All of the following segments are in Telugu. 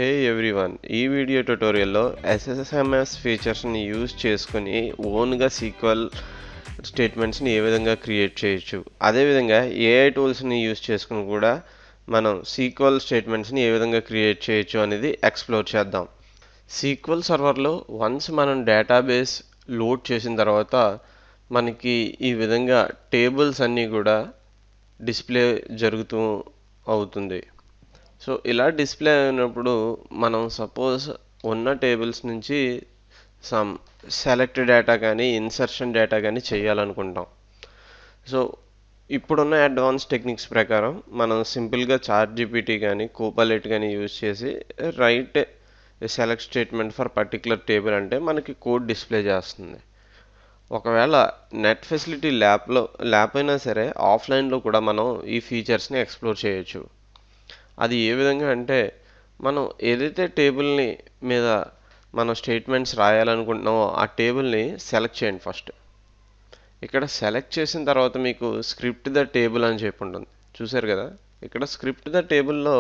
హే ఎవ్రీవన్, ఈ వీడియో ట్యుటోరియల్లో SSMS ఫీచర్స్ని యూజ్ చేసుకుని ఓన్గా సీక్వెల్ స్టేట్మెంట్స్ని ఏ విధంగా క్రియేట్ చేయొచ్చు, అదేవిధంగా AI టూల్స్ని యూజ్ చేసుకుని కూడా మనం సీక్వెల్ స్టేట్మెంట్స్ని ఏ విధంగా క్రియేట్ చేయొచ్చు అనేది ఎక్స్ప్లోర్ చేద్దాం. సీక్వెల్ సర్వర్లో వన్స్ మనం డేటాబేస్ లోడ్ చేసిన తర్వాత మనకి ఈ విధంగా టేబుల్స్ అన్నీ కూడా డిస్ప్లే జరుగుతూ అవుతుంది. సో ఇలా డిస్ప్లే అయినప్పుడు మనం సపోజ్ ఉన్న టేబుల్స్ నుంచి సమ్ సెలెక్ట్ డేటా కానీ ఇన్సర్షన్ డేటా కానీ చేయాలనుకుంటాం. సో ఇప్పుడున్న అడ్వాన్స్ టెక్నిక్స్ ప్రకారం మనం సింపుల్గా చాట్‌జీపీటీ కానీ కోపైలట్ కానీ యూజ్ చేసి right select statement for particular table అంటే మనకి కోడ్ డిస్ప్లే చేస్తుంది. ఒకవేళ నెట్ ఫెసిలిటీ లేకపోయినా సరే ఆఫ్లైన్లో కూడా మనం ఈ ఫీచర్స్ని ఎక్స్ప్లోర్ చేయొచ్చు. అది ఏ విధంగా అంటే మనం ఏదైతే టేబుల్ని మీద మనం స్టేట్మెంట్స్ రాయాలనుకుంటున్నామో ఆ టేబుల్ని సెలెక్ట్ చేయండి. ఫస్ట్ ఇక్కడ సెలెక్ట్ చేసిన తర్వాత మీకు స్క్రిప్ట్ ద టేబుల్ అని చెప్పి ఉంటుంది, చూసారు కదా. ఇక్కడ స్క్రిప్ట్ ద టేబుల్లో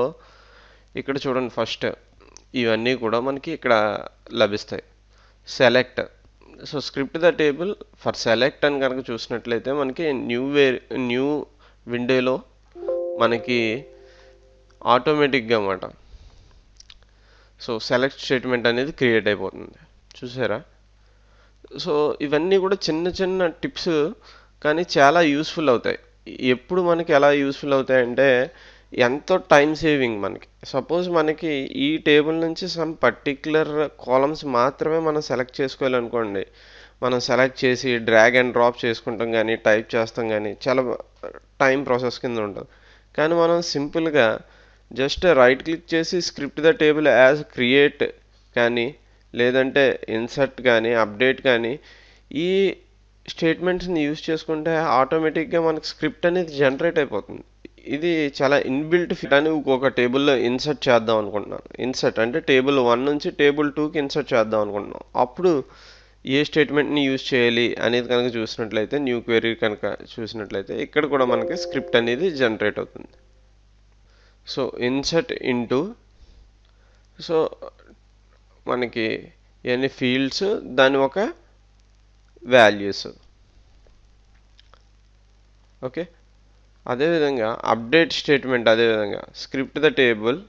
ఇక్కడ చూడండి, ఫస్ట్ ఇవన్నీ కూడా మనకి ఇక్కడ లభిస్తాయి. Select, so script the table for select అని కనుక చూసినట్లయితే మనకి న్యూ విండోలో మనకి ఆటోమేటిక్గా అన్నమాట సో సెలెక్ట్ స్టేట్మెంట్ అనేది క్రియేట్ అయిపోతుంది, చూసారా. సో ఇవన్నీ కూడా చిన్న చిన్న టిప్స్ కానీ చాలా యూస్ఫుల్ అవుతాయి. ఎప్పుడు మనకి ఎలా యూస్ఫుల్ అవుతాయంటే ఎంతో టైం సేవింగ్. మనకి సపోజ్ మనకి ఈ టేబుల్ నుంచి సమ్ పర్టిక్యులర్ కాలమ్స్ మాత్రమే మనం సెలెక్ట్ చేసుకోవాలనుకోండి, మనం సెలెక్ట్ చేసి డ్రాగ్ అండ్ డ్రాప్ చేసుకుంటాం కానీ టైప్ చేస్తాం కానీ చాలా టైం ప్రాసెస్ కింద ఉంటుంది. కానీ మనం సింపుల్గా జస్ట్ రైట్ క్లిక్ చేసి script the table as create కానీ లేదంటే ఇన్సర్ట్ కానీ అప్డేట్ కానీ ఈ స్టేట్మెంట్స్ని యూజ్ చేసుకుంటే ఆటోమేటిక్గా మనకి స్క్రిప్ట్ అనేది జనరేట్ అయిపోతుంది. ఇది చాలా ఇన్బిల్ట్ ఫీట్ అని ఇంకొక టేబుల్లో ఇన్సర్ట్ చేద్దాం అనుకుంటున్నాను. ఇన్సర్ట్ అంటే టేబుల్ 1 నుంచి టేబుల్ 2కి ఇన్సర్ట్ చేద్దాం అనుకుంటున్నాం. అప్పుడు ఏ స్టేట్మెంట్ని యూజ్ చేయాలి అనేది కనుక చూసినట్లయితే న్యూ క్వెరీ కనుక చూసినట్లయితే ఇక్కడ కూడా మనకి స్క్రిప్ట్ అనేది జనరేట్ అవుతుంది. సో ఇన్సర్ట్ ఇంటూ, సో మనకి ఎన్ని ఫీల్డ్స్ దాని ఒక వాల్యూస్, ఓకే. అదేవిధంగా అప్డేట్ స్టేట్మెంట్, అదేవిధంగా script the table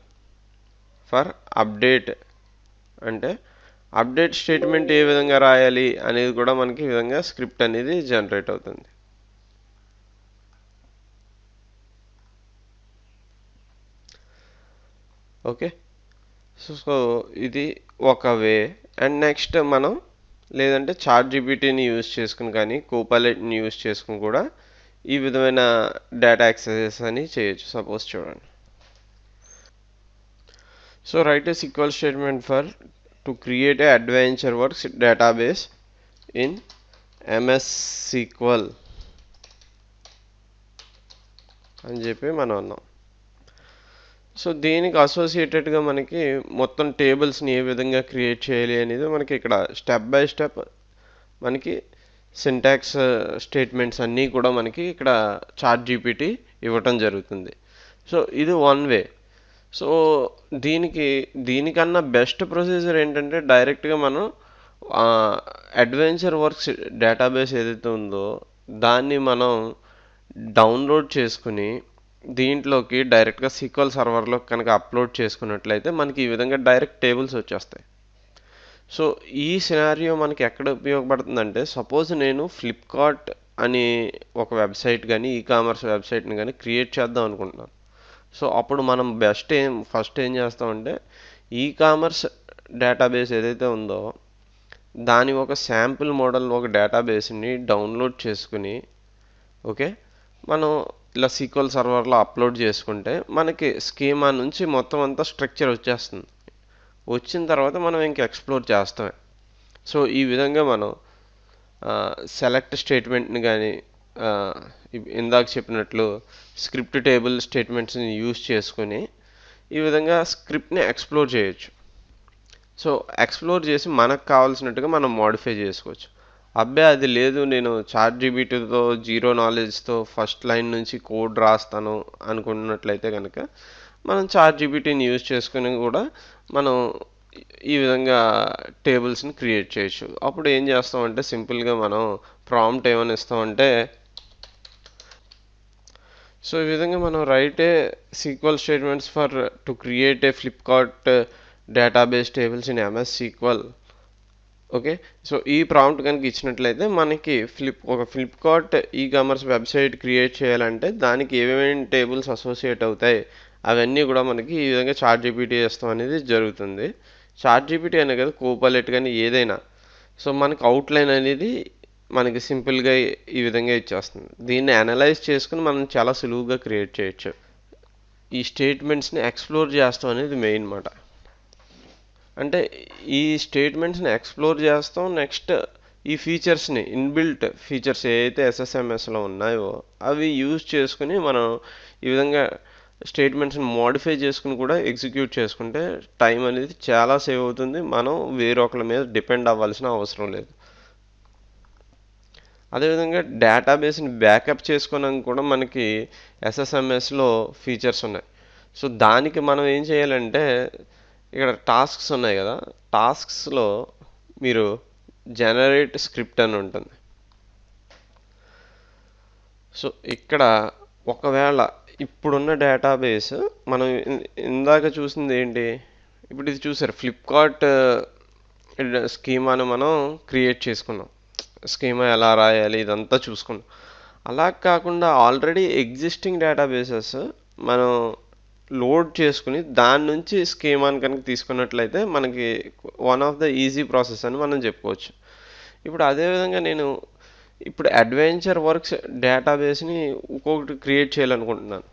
for update అంటే అప్డేట్ స్టేట్మెంట్ ఏ విధంగా రాయాలి అనేది కూడా మనకి ఈ విధంగా స్క్రిప్ట్ అనేది జనరేట్ అవుతుంది. ఓకే, సో ఇది ఒక వే. అండ్ నెక్స్ట్ మనం లేదంటే చాట్‌జీపీటీని యూజ్ చేసుకుని కానీ కోపైలట్ని యూజ్ చేసుకుని కూడా ఈ విధమైన డేటా యాక్సెసెస్ అని చేయొచ్చు. సపోజ్ చూడండి, so right A SQL statement for to create A adventure works database in MySQL అని చెప్పి మనం అన్నాం. సో దీనికి అసోసియేటెడ్గా మనకి మొత్తం టేబుల్స్ని ఏ విధంగా క్రియేట్ చేయాలి అనేది మనకి ఇక్కడ స్టెప్ బై స్టెప్ మనకి సింటాక్స్ స్టేట్మెంట్స్ అన్నీ కూడా మనకి ఇక్కడ చాట్‌జీపీటీ ఇవ్వటం జరుగుతుంది. సో ఇది వన్ వే. సో దీనికన్నా బెస్ట్ ప్రొసీజర్ ఏంటంటే డైరెక్ట్గా మనం అడ్వెంచర్ వర్క్స్ డేటాబేస్ ఏదైతే ఉందో దాన్ని మనం డౌన్లోడ్ చేసుకుని దీంట్లోకి డైరెక్ట్గా SQL సర్వర్లో కనుక అప్లోడ్ చేసుకున్నట్లయితే మనకి ఈ విధంగా డైరెక్ట్ టేబుల్స్ వచ్చేస్తాయి. సో ఈ సినారియో మనకి ఎక్కడ ఉపయోగపడుతుందంటే సపోజ్ నేను ఫ్లిప్కార్ట్ అని ఒక వెబ్సైట్ కానీ కామర్స్ వెబ్సైట్ని కానీ క్రియేట్ చేద్దాం అనుకుంటున్నాను. సో అప్పుడు మనం ఫస్ట్ ఏం చేస్తామంటే కామర్స్ డేటాబేస్ ఏదైతే ఉందో దాని ఒక శాంపుల్ మోడల్ ఒక డేటాబేస్ని డౌన్లోడ్ చేసుకుని, ఓకే, మనం ఇలా SQL సర్వర్లో అప్లోడ్ చేసుకుంటే మనకి స్కీమా నుంచి మొత్తం అంతా స్ట్రక్చర్ వచ్చేస్తుంది. వచ్చిన తర్వాత మనం ఇంక ఎక్స్ప్లోర్ చేస్తామే. సో ఈ విధంగా మనం సెలెక్ట్ స్టేట్మెంట్ని కానీ ఇందాక చెప్పినట్లు స్క్రిప్ట్ టేబుల్ స్టేట్మెంట్స్ని యూజ్ చేసుకొని ఈ విధంగా స్క్రిప్ట్ని ఎక్స్ప్లోర్ చేయొచ్చు. సో ఎక్స్ప్లోర్ చేసి మనకు కావాల్సినట్టుగా మనం మోడిఫై చేసుకోవచ్చు. అది లేదు నేను చాట్‌జీపీటీతో జీరో నాలెడ్జ్తో ఫస్ట్ లైన్ నుంచి కోడ్ రాస్తాను అనుకున్నట్లయితే కనుక మనం చాట్ జీపీటీని యూజ్ చేసుకుని కూడా మనం ఈ విధంగా టేబుల్స్ని క్రియేట్ చేయొచ్చు. అప్పుడు ఏం చేస్తామంటే సింపుల్గా మనం ప్రాంప్ట్ ఏమని ఇస్తామంటే, సో ఈ విధంగా మనం write a SQL statements for to create a Flipkart database tables in MS SQL. Okay, so ఈ ప్రాంప్ట్ కనుక ఇచ్చినట్లయితే మనకి ఒక Flipkart e commerce website create చేయాలంటే దానికి ఏమేమి టేబుల్స్ అసోసియేట్ అవుతాయి అవన్నీ కూడా మనకి ఈ విధంగా చాట్ జీపీటీ చేస్తాం అనేది జరుగుతుంది. చాట్ జీపీటీ అనే కదా కోపైలట్ కానీ ఏదైనా, సో మనకి అవుట్లైన్ అనేది మనకి సింపుల్గా ఈ విధంగా ఇచ్చేస్తుంది. దీన్ని అనలైజ్ చేసుకుని మనం చాలా సులువుగా క్రియేట్ చేయొచ్చు. ఈ స్టేట్మెంట్స్ని ఎక్స్ప్లోర్ చేస్తాం అనేది మెయిన్ మాట. అంటే ఈ స్టేట్మెంట్స్ని ఎక్స్ప్లోర్ చేస్తాం. నెక్స్ట్ ఈ ఫీచర్స్ని ఇన్బిల్ట్ ఫీచర్స్ ఏవైతే SSMSలో ఉన్నాయో అవి యూజ్ చేసుకుని మనం ఈ విధంగా స్టేట్మెంట్స్ని మోడిఫై చేసుకుని కూడా ఎగ్జిక్యూట్ చేసుకుంటే టైం అనేది చాలా సేవ్ అవుతుంది. మనం వేరొకరి మీద డిపెండ్ అవ్వాల్సిన అవసరం లేదు. అదేవిధంగా డేటాబేస్ని బ్యాకప్ చేసుకోవడానికి కూడా మనకి SSMSలో ఫీచర్స్ ఉన్నాయి. సో దానికి మనం ఏం చేయాలంటే, ఇక్కడ టాస్క్స్ ఉన్నాయి కదా, టాస్క్స్లో మీరు జనరేట్ స్క్రిప్ట్ అని ఉంటుంది. సో ఇక్కడ ఒకవేళ ఇప్పుడున్న డేటాబేస్ మనం ఇందాక చూసింది ఏంటి, ఇప్పుడు ఇది చూసారు ఫ్లిప్కార్ట్ స్కీమాను మనం క్రియేట్ చేసుకున్నాం. స్కీమా ఎలా రాయాలి ఇదంతా చూసుకున్నాం. అలా కాకుండా ఆల్రెడీ ఎగ్జిస్టింగ్ డేటాబేసెస్ మనం లోడ్ చేసుకుని దాని నుంచి స్కీమాని కనుక తీసుకున్నట్లయితే మనకి one of the easy process అని మనం చెప్పుకోవచ్చు. ఇప్పుడు అదేవిధంగా నేను ఇప్పుడు అడ్వెంచర్ వర్క్స్ డేటాబేస్ని ఇంకొకటి క్రియేట్ చేయాలనుకుంటున్నాను.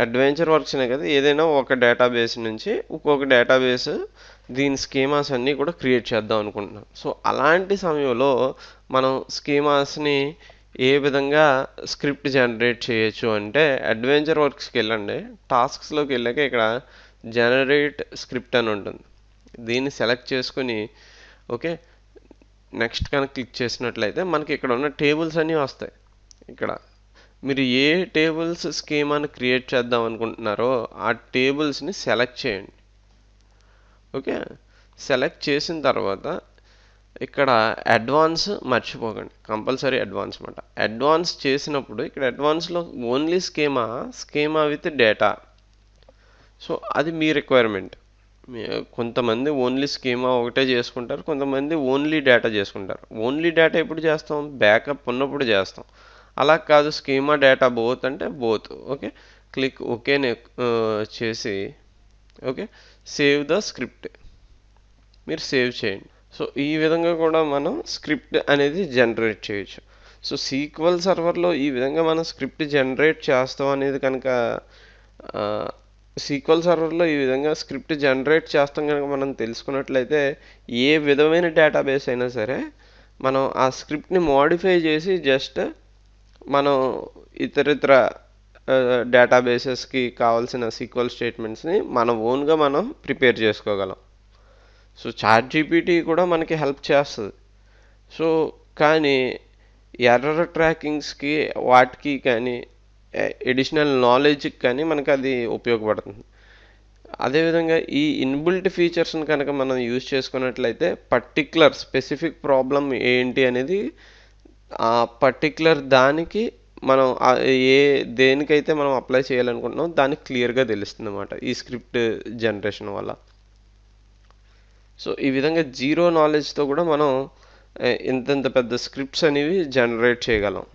అడ్వెంచర్ వర్క్స్నే కదా, ఏదైనా ఒక డేటాబేస్ నుంచి ఇంకొక డేటాబేస్ దీని స్కీమాస్ అన్నీ కూడా క్రియేట్ చేద్దాం అనుకుంటున్నాం. సో అలాంటి సమయంలో మనం స్కీమాస్ని ఏ విధంగా స్క్రిప్ట్ జనరేట్ చేయొచ్చు అంటే, అడ్వెంచర్ వర్క్స్కి వెళ్ళండి, టాస్క్స్లోకి వెళ్ళాక ఇక్కడ జనరేట్ స్క్రిప్ట్ అని ఉంటుంది. దీన్ని సెలెక్ట్ చేసుకుని ఓకే నెక్స్ట్ కనుక క్లిక్ చేసినట్లయితే మనకి ఇక్కడ ఉన్న టేబుల్స్ అన్నీ వస్తాయి. ఇక్కడ మీరు ఏ టేబుల్స్ స్కీమాని క్రియేట్ చేద్దాం అనుకుంటున్నారో ఆ టేబుల్స్ని సెలెక్ట్ చేయండి. ఓకే, సెలెక్ట్ చేసిన తర్వాత ఇక్కడ అడ్వాన్స్ మర్చిపోకండి, కంపల్సరీ అడ్వాన్స్ అనమాట. అడ్వాన్స్ చేసినప్పుడు ఇక్కడ అడ్వాన్స్లో only schema with data. So అది మీ రిక్వైర్మెంట్. కొంతమంది ఓన్లీ స్కీమా ఒకటే చేసుకుంటారు, కొంతమంది ఓన్లీ డేటా చేసుకుంటారు. ఓన్లీ డేటా ఎప్పుడు చేస్తాం, బ్యాకప్ ఉన్నప్పుడు చేస్తాం. అలా కాదు స్కీమా డేటా బోత్ అంటే బోత్. ఓకే, క్లిక్ ఓకేనే చేసి ఓకే సేవ్ ద స్క్రిప్ట్ మీరు సేవ్ చేయండి. సో ఈ విధంగా కూడా మనం స్క్రిప్ట్ అనేది జనరేట్ చేయొచ్చు. సో SQL సర్వర్లో ఈ విధంగా మనం స్క్రిప్ట్ జనరేట్ చేస్తాం అనేది కనుక SQL సర్వర్లో ఈ విధంగా స్క్రిప్ట్ జనరేట్ చేస్తాం కనుక మనం తెలుసుకున్నట్లయితే ఏ విధమైన డేటాబేస్ అయినా సరే మనం ఆ స్క్రిప్ట్ని మోడిఫై చేసి జస్ట్ మనం ఇతరితర డేటాబేసెస్కి కావాల్సిన SQL స్టేట్మెంట్స్ని మన ఓన్గా మనం ప్రిపేర్ చేసుకోగలం. సో చాట్ జీపీటీ కూడా మనకి హెల్ప్ చేస్తుంది. సో కానీ ఎర్రర్ ట్రాకింగ్స్కి వాటికి కానీ ఎడిషనల్ నాలెడ్జ్కి కానీ మనకు అది ఉపయోగపడుతుంది. అదేవిధంగా ఈ ఇన్బిల్ట్ ఫీచర్స్ని కనుక మనం యూజ్ చేసుకున్నట్లయితే పర్టిక్యులర్ స్పెసిఫిక్ ప్రాబ్లం ఏంటి అనేది ఆ పర్టిక్యులర్ దానికి మనం దేనికైతే మనం అప్లై చేయాలనుకుంటున్నాం దానికి క్లియర్గా తెలుస్తుంది అన్నమాట ఈ స్క్రిప్ట్ జనరేషన్ వల్ల. సో ఈ విధంగా జీరో నాలెడ్జ్తో కూడా మనం ఇంత పెద్ద స్క్రిప్ట్స్ అనేవి జనరేట్ చేయగలం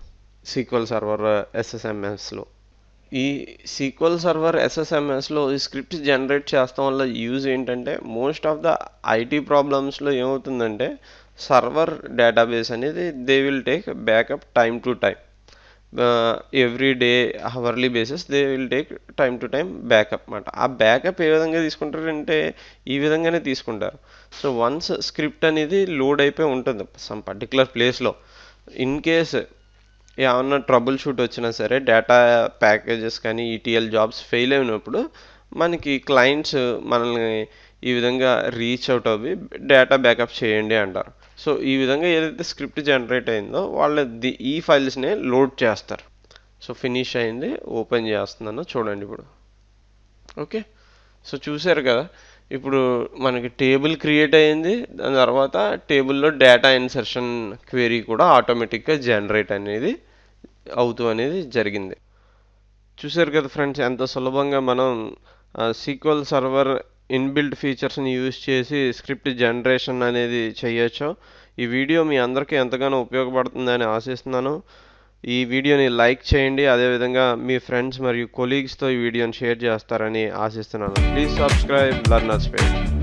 SQL సర్వర్ SSMSలో. ఈ SQL సర్వర్ SSMSలో ఈ స్క్రిప్ట్స్ జనరేట్ చేస్తాం వల్ల యూజ్ ఏంటంటే, మోస్ట్ ఆఫ్ ద ఐటీ ప్రాబ్లమ్స్లో ఏమవుతుందంటే సర్వర్ డేటాబేస్ అనేది they will take backup time to time, every day hourly basis they will take time to time backup అన్నమాట. ఆ బ్యాకప్ ఏ విధంగా తీసుకుంటారంటే ఈ విధంగానే తీసుకుంటారు. సో వన్స్ స్క్రిప్ట్ అనేది లోడ్ అయిపోయి ఉంటుంది సమ్ పర్టికులర్ ప్లేస్లో, ఇన్ కేస్ ఏమన్నా ట్రబుల్ షూట్ వచ్చినా సరే డేటా ప్యాకేజెస్ కానీ ETL జాబ్స్ ఫెయిల్ అయినప్పుడు మనకి క్లయింట్స్ మనల్ని ఈ విధంగా రీచ్ అవుట్ అవ్వి డేటా బ్యాకప్ చేయండి అంటారు. సో ఈ విధంగా ఏదైతే స్క్రిప్ట్ జనరేట్ అయిందో వాళ్ళు ఈ ఫైల్స్ని లోడ్ చేస్తారు. సో ఫినిష్ అయింది, ఓపెన్ చేస్తున్నాను చూడండి ఇప్పుడు. ఓకే, సో చూసారు కదా, ఇప్పుడు మనకి టేబుల్ క్రియేట్ అయ్యింది, దాని తర్వాత టేబుల్లో డేటా ఇన్సర్షన్ క్వెరీ కూడా ఆటోమేటిక్గా జనరేట్ అనేది అనేది జరిగింది. చూసారు కదా ఫ్రెండ్స్, ఎంత సులభంగా మనం సీక్వెల్ సర్వర్ ఇన్బిల్ట్ ఫీచర్స్ని యూజ్ చేసి స్క్రిప్ట్ జనరేషన్ అనేది చేయొచ్చు. ఈ వీడియో మీ అందరికీ ఎంతగానో ఉపయోగపడుతుందని ఆశిస్తున్నాను. ఈ వీడియోని లైక్ చేయండి, అదేవిధంగా మీ ఫ్రెండ్స్ మరియు కొలీగ్స్తో ఈ వీడియోని షేర్ చేస్తారని ఆశిస్తున్నాను. Please subscribe learner space.